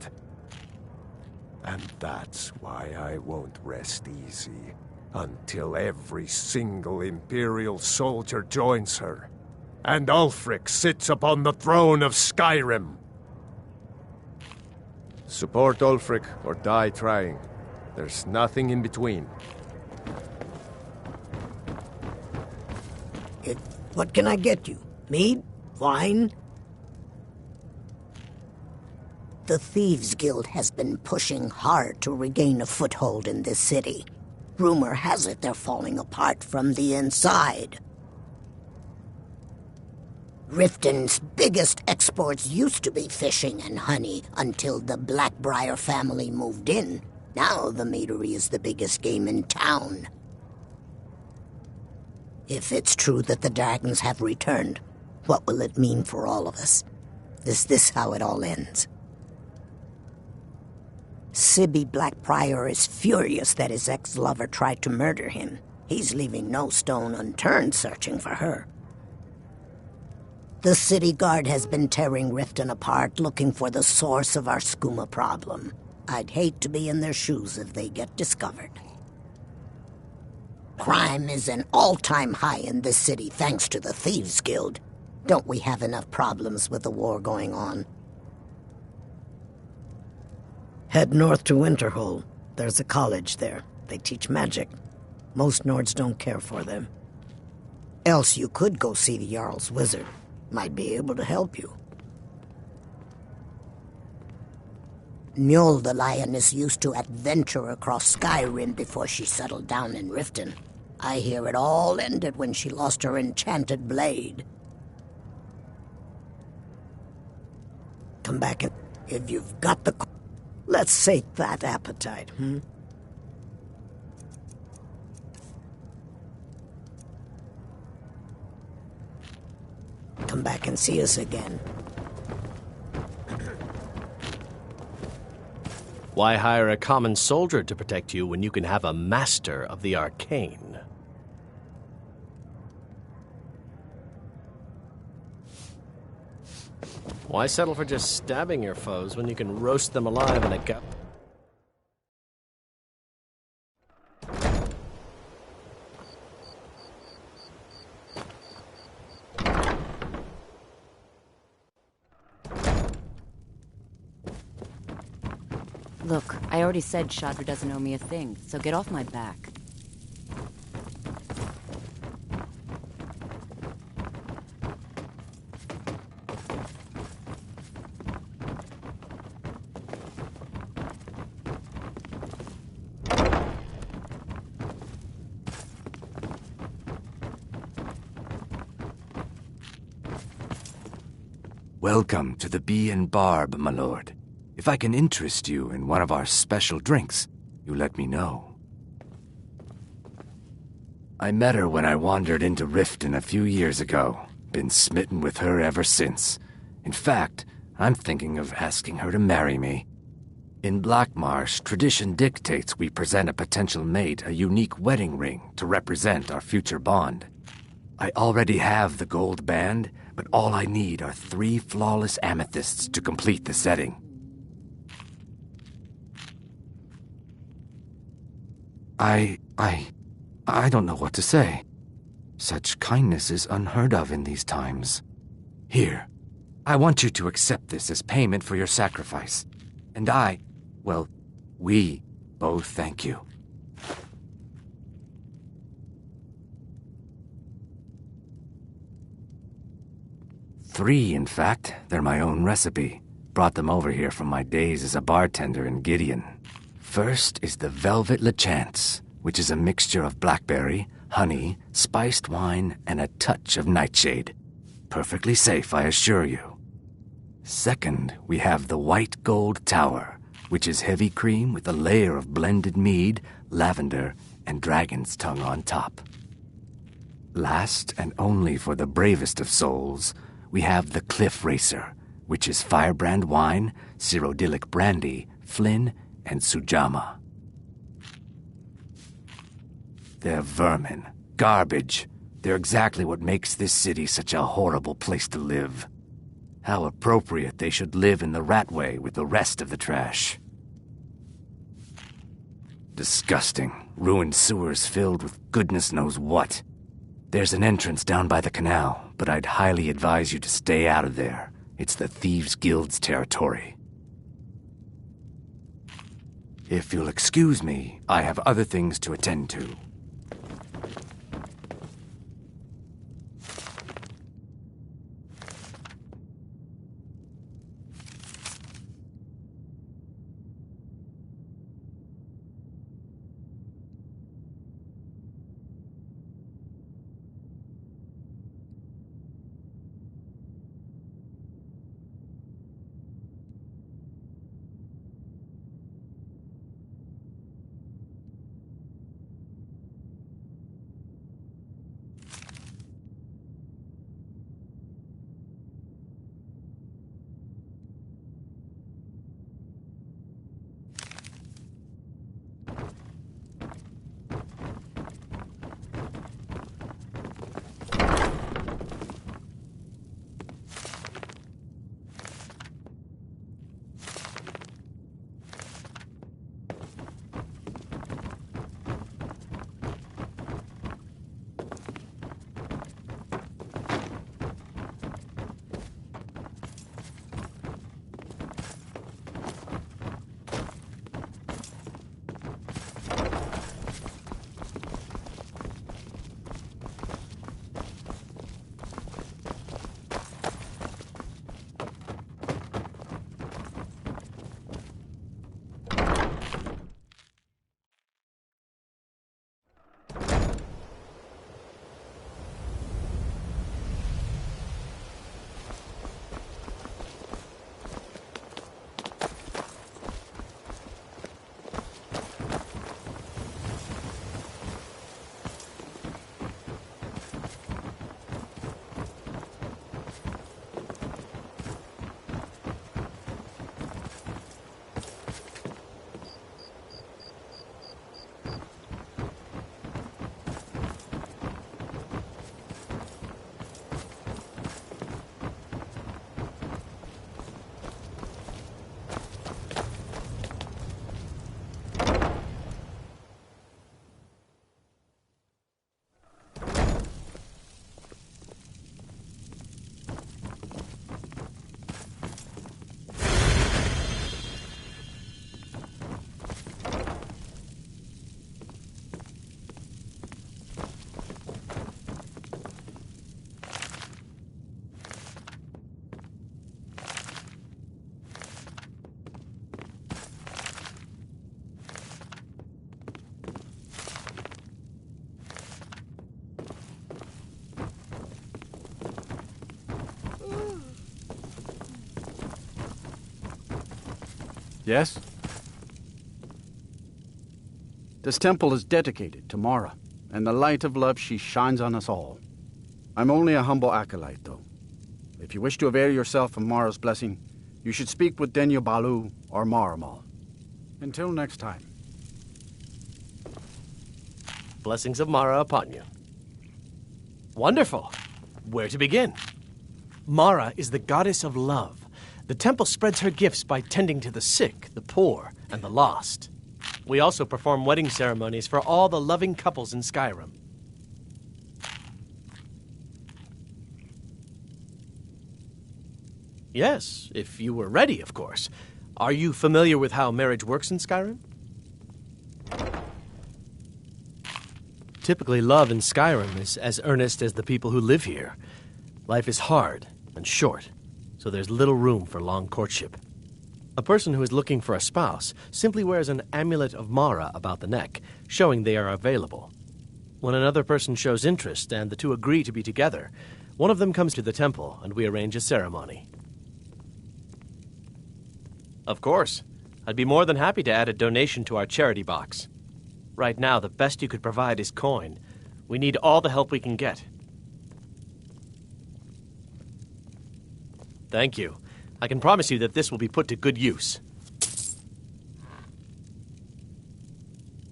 And that's why I won't rest easy until every single Imperial soldier joins her, and Ulfric sits upon the throne of Skyrim. Support Ulfric or die trying. There's nothing in between. What can I get you? Mead? Wine? The Thieves Guild has been pushing hard to regain a foothold in this city. Rumor has it they're falling apart from the inside. Riften's biggest exports used to be fishing and honey until the Blackbriar family moved in. Now the meadery is the biggest game in town. If it's true that the dragons have returned, what will it mean for all of us? Is this how it all ends? Sibby Blackbriar is furious that his ex-lover tried to murder him. He's leaving no stone unturned searching for her. The city guard has been tearing Riften apart looking for the source of our skooma problem. I'd hate to be in their shoes if they get discovered. Crime is an all-time high in this city thanks to the Thieves Guild. Don't we have enough problems with the war going on? Head north to Winterhold. There's a college there. They teach magic. Most Nords don't care for them. Else you could go see the Jarl's wizard. Might be able to help you. Njol the Lioness used to adventure across Skyrim before she settled down in Riften. I hear it all ended when she lost her enchanted blade. Come back and if you've got the... Let's sate that appetite, Come back and see us again. Why hire a common soldier to protect you when you can have a master of the arcane? Why settle for just stabbing your foes when you can roast them alive in a cup? Look, I already said Shadra doesn't owe me a thing, so get off my back. Welcome to the Bee and Barb, my lord. If I can interest you in one of our special drinks, you let me know. I met her when I wandered into Riften a few years ago. Been smitten with her ever since. In fact, I'm thinking of asking her to marry me. In Blackmarsh, tradition dictates we present a potential mate a unique wedding ring to represent our future bond. I already have the gold band, but all I need are 3 flawless amethysts to complete the setting. I don't know what to say. Such kindness is unheard of in these times. Here, I want you to accept this as payment for your sacrifice. And we both thank you. Three, in fact. They're my own recipe. Brought them over here from my days as a bartender in Gideon. First is the Velvet Lechance, which is a mixture of blackberry, honey, spiced wine, and a touch of nightshade. Perfectly safe, I assure you. Second, we have the White Gold Tower, which is heavy cream with a layer of blended mead, lavender, and dragon's tongue on top. Last and only for the bravest of souls, we have the Cliff Racer, which is firebrand wine, cyrodiilic brandy, Flynn, and Sujama. They're vermin, garbage. They're exactly what makes this city such a horrible place to live. How appropriate they should live in the Ratway with the rest of the trash. Disgusting, ruined sewers filled with goodness knows what. There's an entrance down by the canal, but I'd highly advise you to stay out of there. It's the Thieves' Guild's territory. If you'll excuse me, I have other things to attend to. Yes? This temple is dedicated to Mara, and the light of love she shines on us all. I'm only a humble acolyte, though. If you wish to avail yourself of Mara's blessing, you should speak with Denyo Balu or Maramal. Until next time. Blessings of Mara upon you. Wonderful. Where to begin? Mara is the goddess of love. The temple spreads her gifts by tending to the sick, the poor, and the lost. We also perform wedding ceremonies for all the loving couples in Skyrim. Yes, if you were ready, of course. Are you familiar with how marriage works in Skyrim? Typically, love in Skyrim is as earnest as the people who live here. Life is hard and short, so there's little room for long courtship. A person who is looking for a spouse simply wears an amulet of Mara about the neck, showing they are available. When another person shows interest and the two agree to be together, one of them comes to the temple and we arrange a ceremony. Of course. I'd be more than happy to add a donation to our charity box. Right now, the best you could provide is coin. We need all the help we can get. Thank you. I can promise you that this will be put to good use.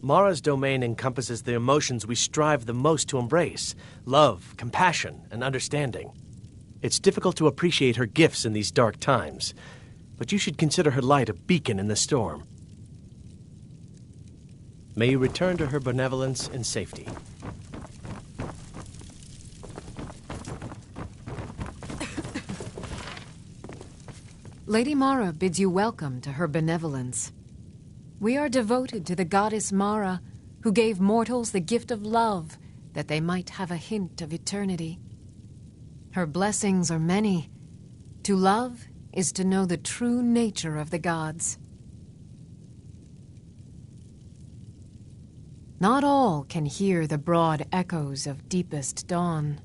Mara's domain encompasses the emotions we strive the most to embrace: love, compassion, and understanding. It's difficult to appreciate her gifts in these dark times, but you should consider her light a beacon in the storm. May you return to her benevolence in safety. Lady Mara bids you welcome to her benevolence. We are devoted to the goddess Mara, who gave mortals the gift of love, that they might have a hint of eternity. Her blessings are many. To love is to know the true nature of the gods. Not all can hear the broad echoes of deepest dawn.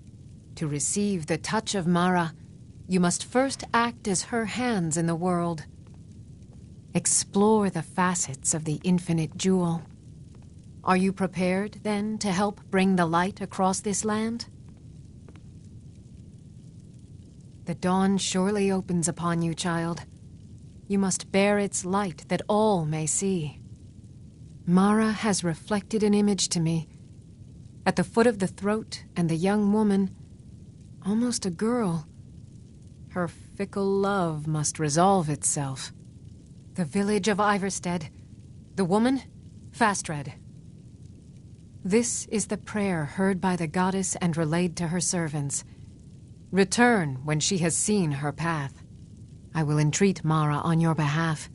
To receive the touch of Mara, you must first act as her hands in the world. Explore the facets of the infinite jewel. Are you prepared, then, to help bring the light across this land? The dawn surely opens upon you, child. You must bear its light that all may see. Mara has reflected an image to me. At the foot of the throat and the young woman, almost a girl. Her fickle love must resolve itself. The village of Iverstead. The woman, Fastred. This is the prayer heard by the goddess and relayed to her servants. Return when she has seen her path. I will entreat Mara on your behalf.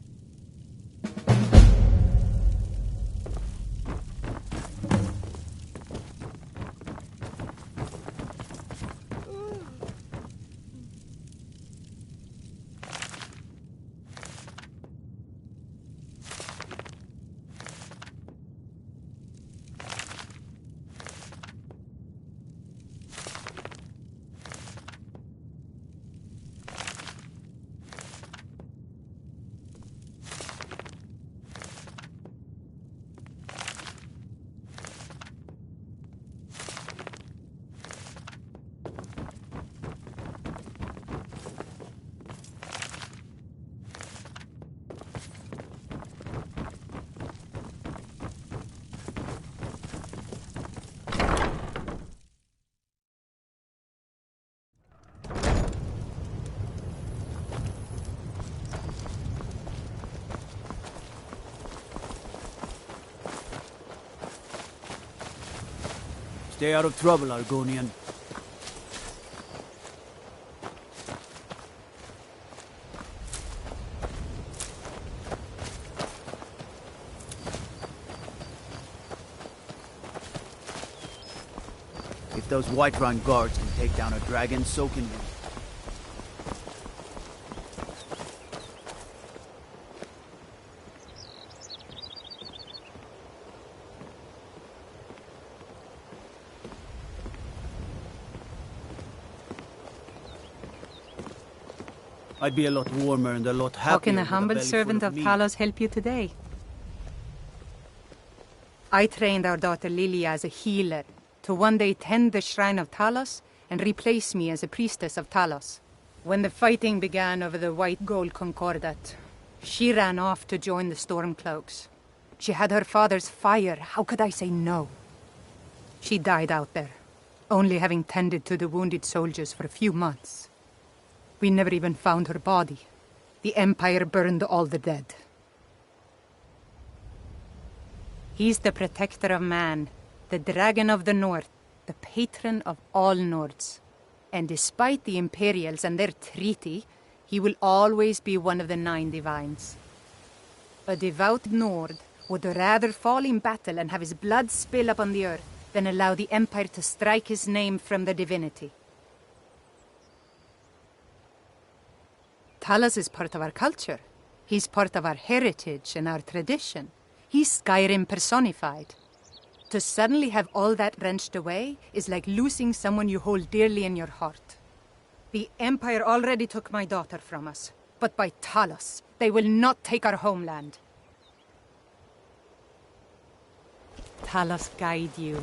Stay out of trouble, Argonian. If those Whiterun guards can take down a dragon, so can we. I'd be a lot warmer and a lot happier. How can a with humble belly servant full of meat. Talos help you today? I trained our daughter Lilia as a healer to one day tend the shrine of Talos and replace me as a priestess of Talos. When the fighting began over the white gold concordat, she ran off to join the Stormcloaks. She had her father's fire. How could I say no? She died out there, only having tended to the wounded soldiers for a few months. We never even found her body. The Empire burned all the dead. He's the protector of man, the dragon of the North, the patron of all Nords. And despite the Imperials and their treaty, he will always be one of the 9 divines. A devout Nord would rather fall in battle and have his blood spill upon the earth than allow the Empire to strike his name from the divinity. Talos is part of our culture. He's part of our heritage and our tradition. He's Skyrim personified. To suddenly have all that wrenched away is like losing someone you hold dearly in your heart. The Empire already took my daughter from us, but by Talos, they will not take our homeland. Talos guide you.